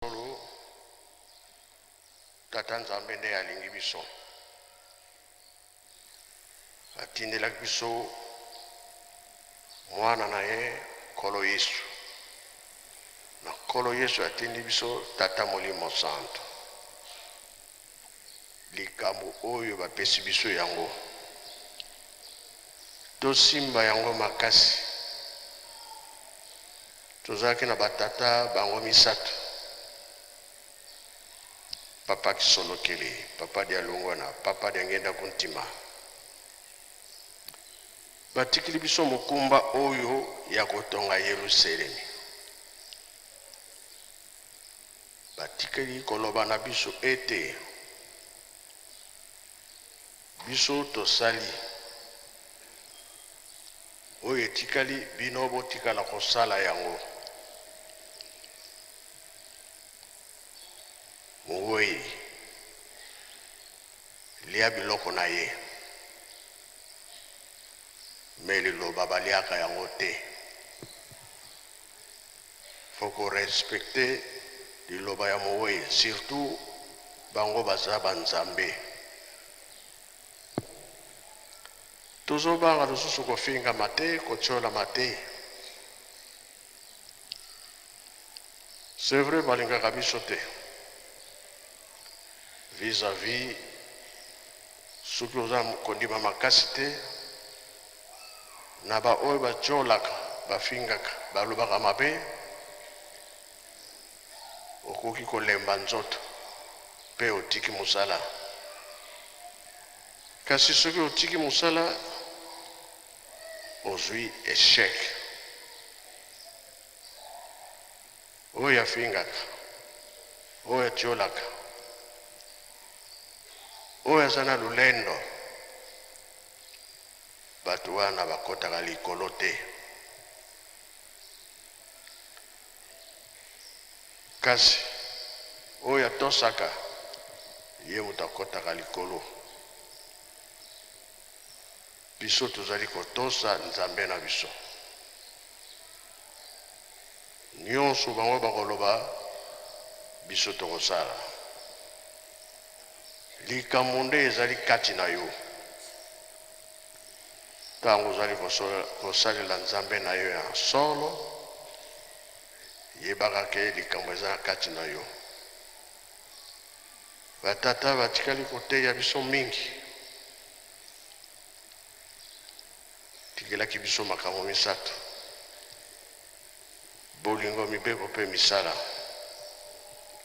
solo tata nzambe nde alingi biso atindelaki biso mwana na ye nkolo Yesu na nkolo Yesu atindi biso tata molimo santo likambo oyo bapesi biso yango tosimba yango makasi. Tozalaki na batata bango misato, papa Kisolokeli, papa Dialungwana, papa Diangenda Kuntima. Batikili biso mokumba oyo ya kotonga Yerusalemi. Batikeli koloba na biso ete biso tosali oyo etikali bino botikala kosala yango. Mowe lia biloko na ye me liloba baliaka yango te. Foko respecte liloba ya mowe, surtout bango baza banzambe. Tozobanga lususu kofinga mate, kotiola mate. C'est vrai balingaka biso te. Vis-à-vis soki oza kondima makasi te na ba oyo batiolaka bafingaka balobaka mabe, okoki kolemba nzoto mpe otiki mosala. Kasi soki otiki mosala ozwi échec. Oyo afingaka, oyo atiolaka, oyo aza na lulendo, bato wana bakotaka likolo te. Kasi oyo atosaka ye moto akotaka likolo. Biso tozali kotosa nzambe na biso. Nyonso bango bakoloba biso tokosala. Likambo nde ezali kati na yo. Tango ozali kosalela nzambe na yo ya solo, yebaka ke likambo eza kati na yo. Batata batikali koteya biso mingi. Tikelaki biso makambo misato. Bolingo mibeko pe misala.